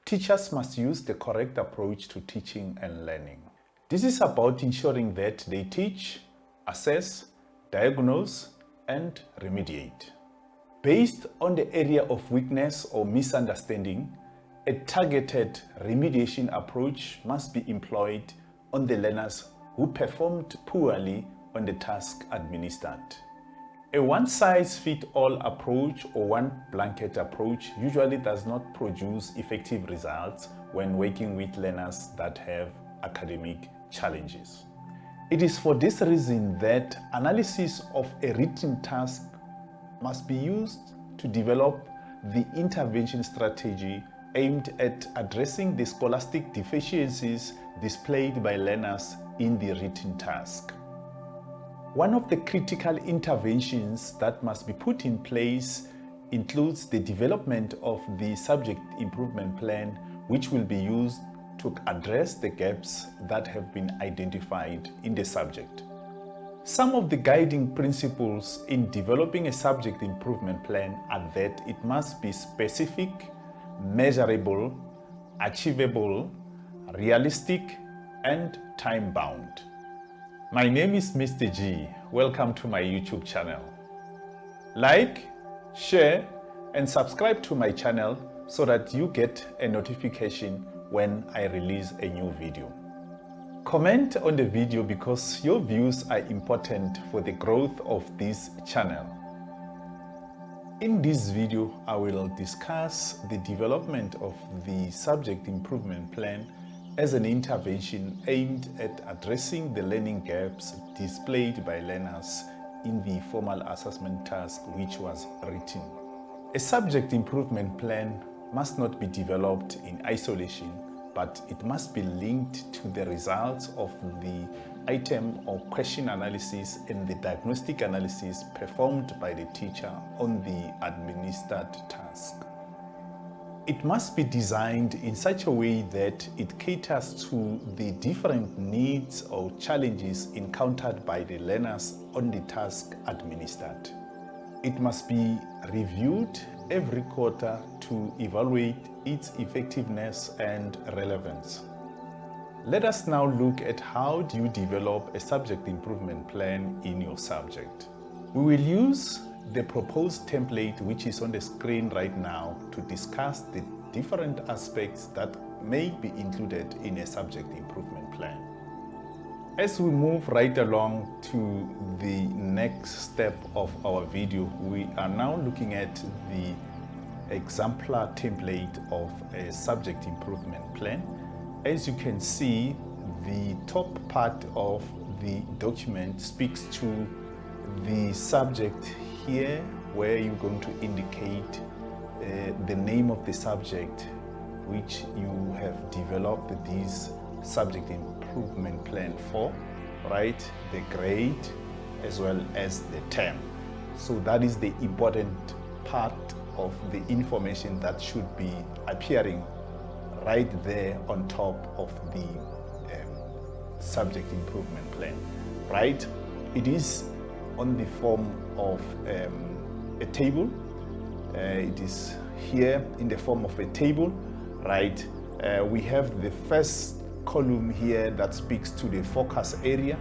Teachers must use the correct approach to teaching and learning. This is about ensuring that they teach, assess, diagnose, and remediate. Based on the area of weakness or misunderstanding, a targeted remediation approach must be employed on the learners who performed poorly on the task administered. A one-size-fits-all approach or one blanket approach usually does not produce effective results when working with learners that have academic challenges. It is for this reason that analysis of a written task must be used to develop the intervention strategy aimed at addressing the scholastic deficiencies displayed by learners in the written task. One of the critical interventions that must be put in place includes the development of the subject improvement plan, which will be used to address the gaps that have been identified in the subject. Some of the guiding principles in developing a subject improvement plan are that it must be specific, measurable, achievable, realistic, and time-bound. My name is Mr. G. Welcome to my YouTube channel. Like, share, and subscribe to my channel so that you get a notification when I release a new video. Comment on the video because your views are important for the growth of this channel. In this video, I will discuss the development of the subject improvement plan as an intervention aimed at addressing the learning gaps displayed by learners in the formal assessment task which was written. A subject improvement plan must not be developed in isolation, but it must be linked to the results of the item or question analysis and the diagnostic analysis performed by the teacher on the administered task. It must be designed in such a way that it caters to the different needs or challenges encountered by the learners on the task administered. It must be reviewed every quarter to evaluate its effectiveness and relevance. Let us now look at how do you develop a subject improvement plan in your subject. We will use the proposed template which is on the screen right now to discuss the different aspects that may be included in a subject improvement plan. As we move right along to the next step of our video, we are now looking at the exemplar template of a subject improvement plan. As you can see, the top part of the document speaks to the subject here, where you're going to indicate the name of the subject which you have developed this subject improvement plan for, right? The grade as well as the term. So that is the important part of the information that should be appearing right there on top of the subject improvement plan, right? It is on the form of a table. It is here in the form of a table, right? We have the first column here that speaks to the focus area,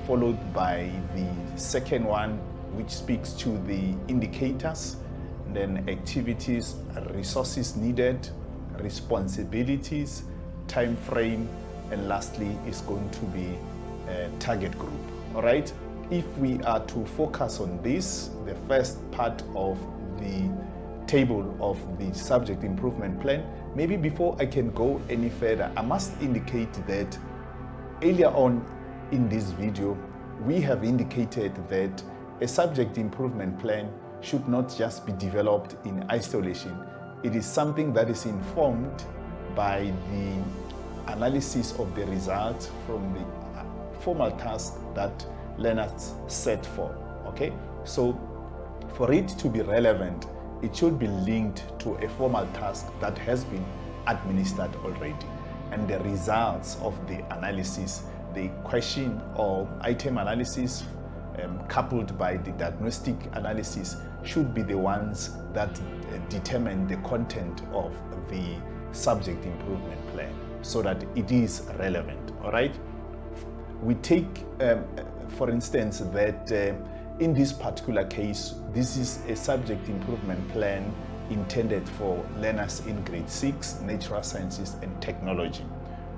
followed by the second one which speaks to the indicators, then activities, resources needed, responsibilities, time frame, and lastly is going to be a target group. All right, if we are to focus on this, the first part of the table of the subject improvement plan, maybe before I can go any further, I must indicate that earlier on in this video we have indicated that a subject improvement plan should not just be developed in isolation. It is something that is informed by the analysis of the results from the formal task that learners set for. Okay, so for it to be relevant, it should be linked to a formal task that has been administered already, and the results of the analysis, the question or item analysis coupled by the diagnostic analysis, should be the ones that determine the content of the subject improvement plan so that it is relevant. All right. We take, for instance, that in this particular case, this is a subject improvement plan intended for learners in grade 6, natural sciences and technology.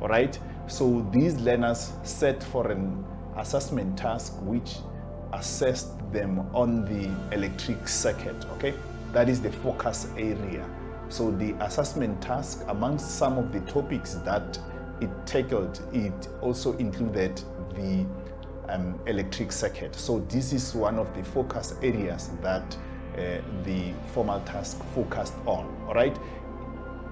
All right. So these learners set for an assessment task which assessed them on the electric circuit. Okay. That is the focus area. So the assessment task, amongst some of the topics that it tackled, it also included the electric circuit. So this is one of the focus areas that the formal task focused on. All right.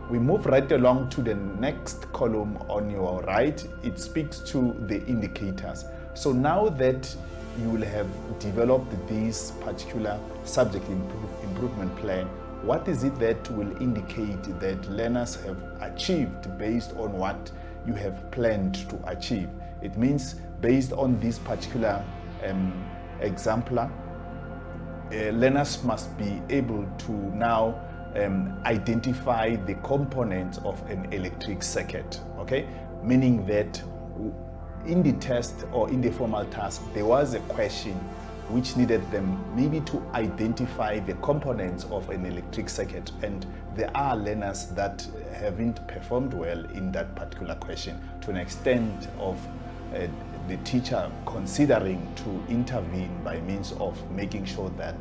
We move right along to the next column on your right. It speaks to the indicators. So now that you will have developed this particular subject improvement plan, what is it that will indicate that learners have achieved based on what you have planned to achieve? It means based on this particular exemplar, learners must be able to now identify the components of an electric circuit, okay? Meaning that in the test or in the formal task, there was a question which needed them maybe to identify the components of an electric circuit, and there are learners that haven't performed well in that particular question to an extent of the teacher considering to intervene by means of making sure that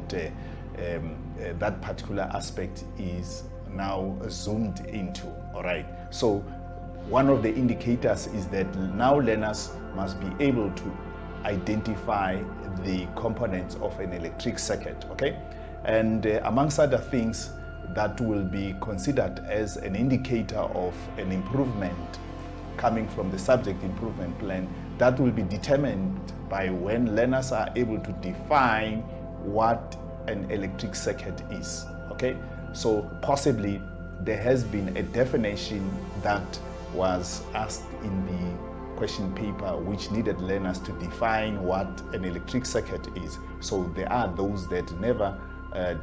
that particular aspect is now zoomed into. All right. So one of the indicators is that now learners must be able to identify the components of an electric circuit. Okay. And amongst other things that will be considered as an indicator of an improvement coming from the subject improvement plan, that will be determined by when learners are able to define what an electric circuit is. Okay, so possibly there has been a definition that was asked in the question paper which needed learners to define what an electric circuit is. So there are those that never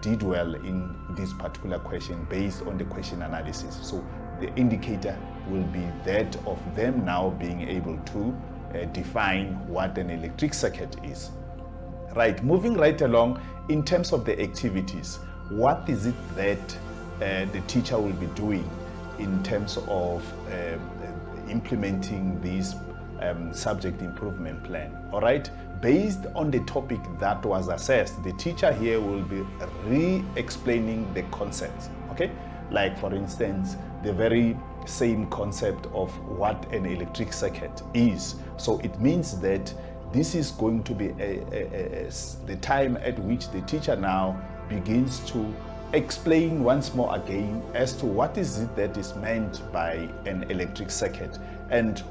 did well in this particular question based on the question analysis. So the indicator will be that of them now being able to define what an electric circuit is. Right, moving right along in terms of the activities, what is it that the teacher will be doing in terms of implementing this subject improvement plan? All right, based on the topic that was assessed, the teacher here will be re-explaining the concepts. Okay, like for instance, the very same concept of what an electric circuit is. So it means that this is going to be the time at which the teacher now begins to explain once more again as to what is it that is meant by an electric circuit. And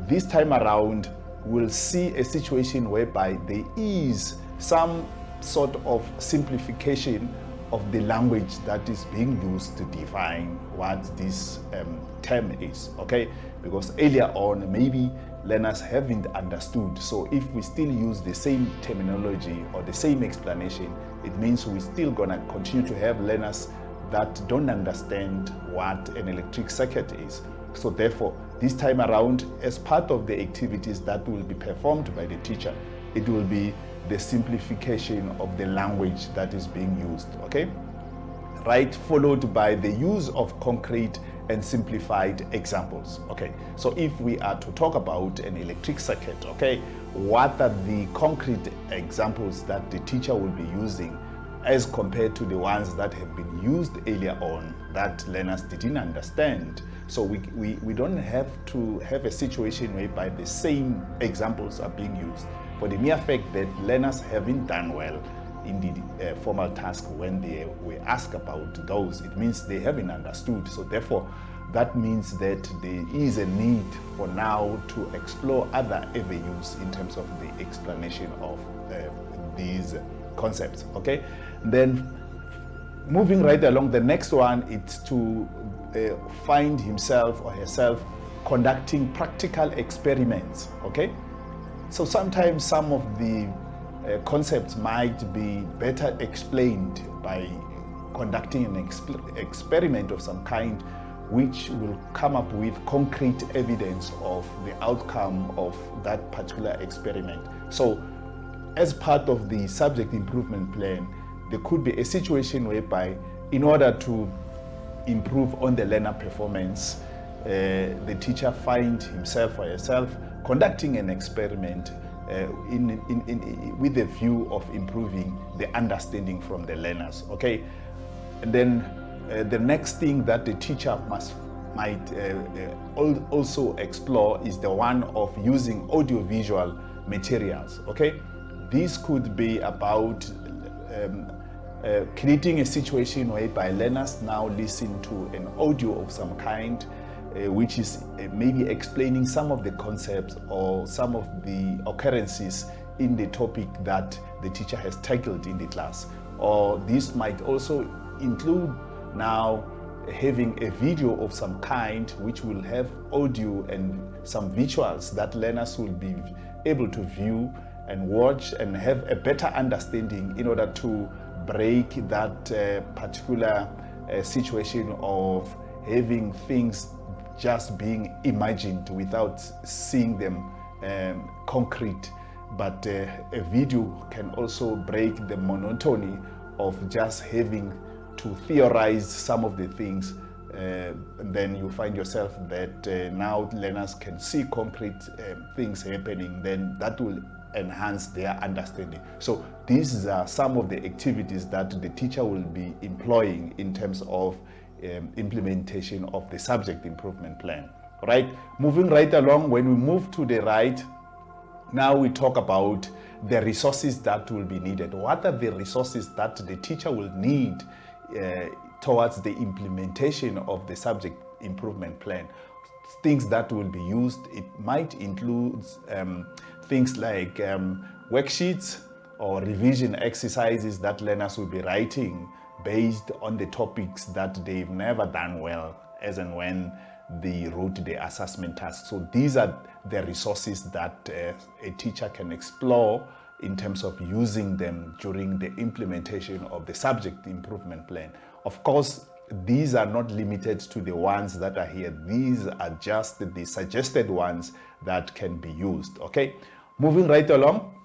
this time around, we'll see a situation whereby there is some sort of simplification of the language that is being used to define what this term is, okay? Because earlier on, maybe learners haven't understood. So if we still use the same terminology or the same explanation, it means we're still gonna continue to have learners that don't understand what an electric circuit is. So therefore, this time around, as part of the activities that will be performed by the teacher, it will be the simplification of the language that is being used, okay? Right, followed by the use of concrete and simplified examples. Okay, so if we are to talk about an electric circuit, okay, what are the concrete examples that the teacher will be using as compared to the ones that have been used earlier on that learners didn't understand? So we don't have to have a situation whereby the same examples are being used for the mere fact that learners haven't done well in the formal task when they were asked about those. It means they haven't understood. So therefore, that means that there is a need for now to explore other avenues in terms of the explanation of these concepts, okay? Then moving right along, the next one is to find himself or herself conducting practical experiments, okay? So sometimes some of the concepts might be better explained by conducting an experiment of some kind which will come up with concrete evidence of the outcome of that particular experiment. So as part of the subject improvement plan, there could be a situation whereby in order to improve on the learner performance, the teacher find himself or herself conducting an experiment with a view of improving the understanding from the learners. Okay, and then the next thing that the teacher might also explore is the one of using audiovisual materials. Okay, this could be about creating a situation whereby learners now listen to an audio of some kind, which is maybe explaining some of the concepts or some of the occurrences in the topic that the teacher has tackled in the class. Or this might also include now having a video of some kind which will have audio and some visuals that learners will be able to view and watch and have a better understanding in order to break that particular situation of having things just being imagined without seeing them concrete. But a video can also break the monotony of just having to theorize some of the things. Then you find yourself that now learners can see concrete things happening, then that will enhance their understanding. So these are some of the activities that the teacher will be employing in terms of implementation of the subject improvement plan. Right, moving right along, when we move to the right, now we talk about the resources that will be needed. What are the resources that the teacher will need towards the implementation of the subject improvement plan? Things that will be used, it might include things like worksheets or revision exercises that learners will be writing based on the topics that they've never done well as and when they wrote the assessment task. So these are the resources that a teacher can explore in terms of using them during the implementation of the subject improvement plan. Of course, these are not limited to the ones that are here. These are just the suggested ones that can be used. Okay, moving right along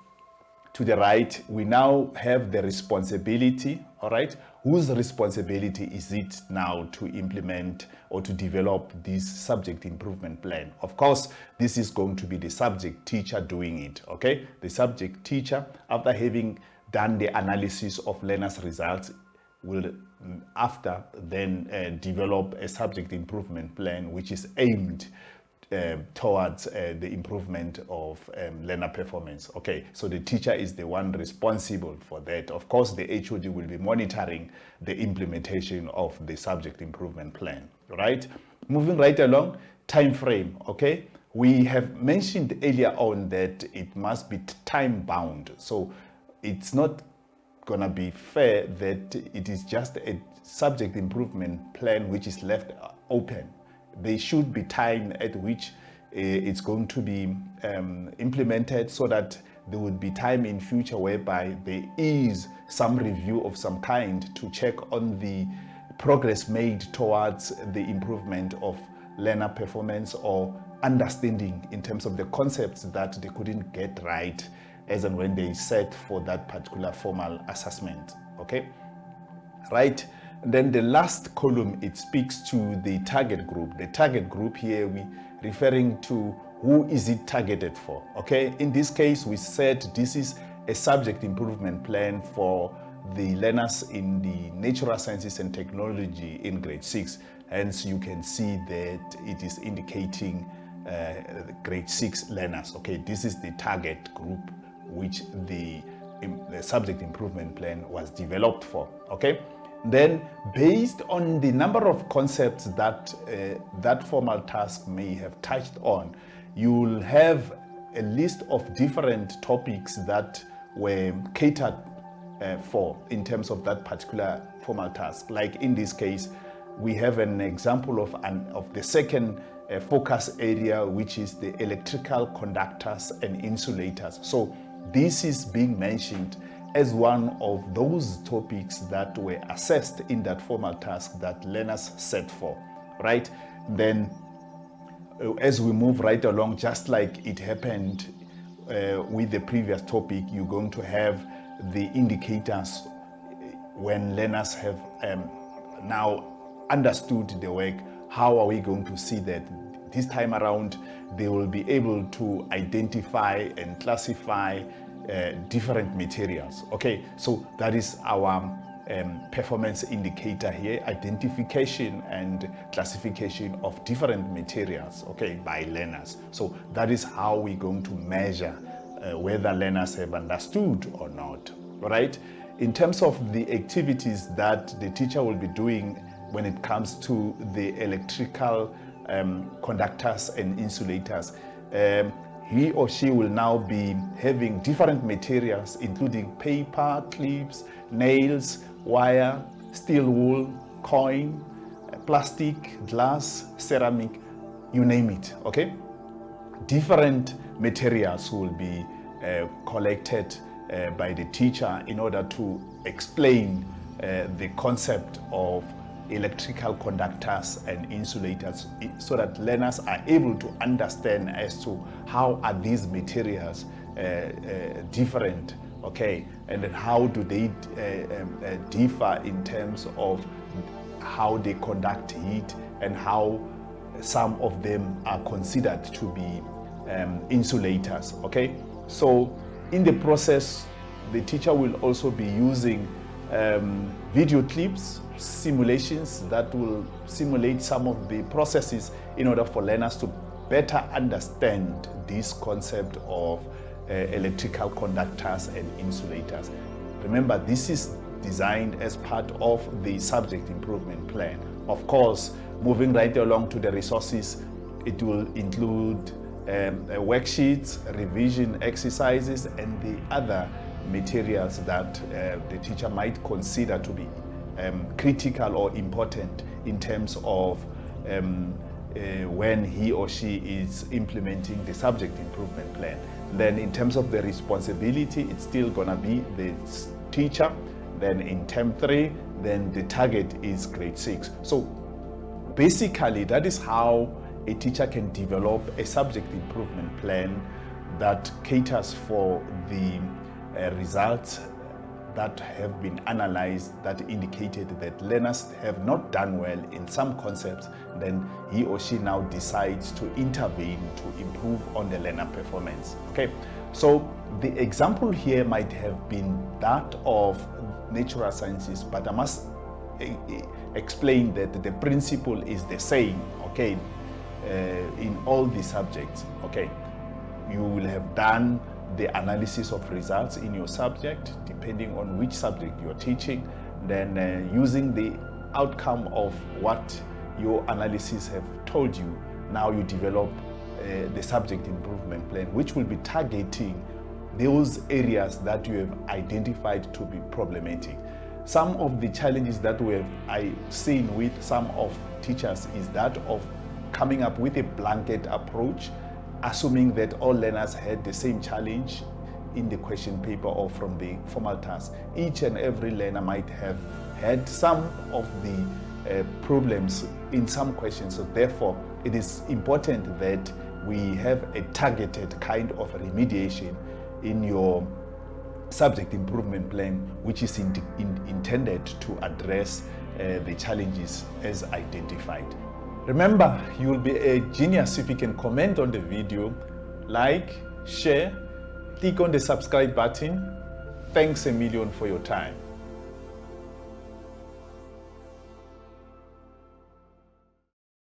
to the right, we now have the responsibility. All right, whose responsibility is it now to implement or to develop this subject improvement plan? Of course, this is going to be the subject teacher doing it. Okay, the subject teacher, after having done the analysis of learners' results, will after then develop a subject improvement plan which is aimed towards the improvement of learner performance. Okay, so the teacher is the one responsible for that. Of course, the HOD will be monitoring the implementation of the subject improvement plan. Right, moving right along, time frame. Okay, we have mentioned earlier on that it must be time bound, so it's not gonna be fair that it is just a subject improvement plan which is left open. There should be time at which it's going to be implemented, so that there would be time in future whereby there is some review of some kind to check on the progress made towards the improvement of learner performance or understanding in terms of the concepts that they couldn't get right as and when they set for that particular formal assessment. Okay, right. And then the last column, it speaks to the target group. The target group here, we referring to who is it targeted for. Okay, in this case, we said this is a subject improvement plan for the learners in the natural sciences and technology in grade 6. Hence, you can see that it is indicating grade 6 learners. Okay, this is the target group which the subject improvement plan was developed for. Okay, then based on the number of concepts that that formal task may have touched on, you'll have a list of different topics that were catered for in terms of that particular formal task. Like in this case, we have an example of the second focus area, which is the electrical conductors and insulators. So this is being mentioned as one of those topics that were assessed in that formal task that learners set for. right? Then as we move right along, just like it happened with the previous topic, you're going to have the indicators when learners have now understood the work. How are we going to see that? This time around, they will be able to identify and classify different materials. Okay, so that is our performance indicator here: identification and classification of different materials, okay, by learners. So that is how we're going to measure whether learners have understood or not. All right. In terms of the activities that the teacher will be doing when it comes to the electrical conductors and insulators, he or she will now be having different materials, including paper, clips, nails, wire, steel wool, coin, plastic, glass, ceramic, you name it, okay? Different materials will be collected by the teacher in order to explain the concept of electrical conductors and insulators, so that learners are able to understand as to how are these materials different, okay, and then how do they differ in terms of how they conduct heat, and how some of them are considered to be insulators, okay? So in the process, the teacher will also be using video clips, simulations that will simulate some of the processes in order for learners to better understand this concept of electrical conductors and insulators. Remember, this is designed as part of the subject improvement plan. Of course, moving right along to the resources, it will include worksheets, revision exercises, and the other materials that the teacher might consider to be critical or important in terms of when he or she is implementing the subject improvement plan. Then in terms of the responsibility, it's still gonna be the teacher. Then in term 3, then the target is grade 6. So basically, that is how a teacher can develop a subject improvement plan that caters for the results that have been analyzed that indicated that learners have not done well in some concepts. Then he or she now decides to intervene to improve on the learner performance. Okay, so the example here might have been that of natural sciences, but I must explain that the principle is the same, okay, in all the subjects. Okay, you will have done the analysis of results in your subject, depending on which subject you're teaching. Then using the outcome of what your analysis have told you, now you develop the subject improvement plan, which will be targeting those areas that you have identified to be problematic. Some of the challenges that I've seen with some of teachers is that of coming up with a blanket approach, assuming that all learners had the same challenge in the question paper or from the formal task. Each and every learner might have had some of the problems in some questions. So therefore, it is important that we have a targeted kind of remediation in your subject improvement plan, which is intended to address the challenges as identified. Remember, you will be a genius if you can comment on the video, like, share, click on the subscribe button. Thanks a million for your time.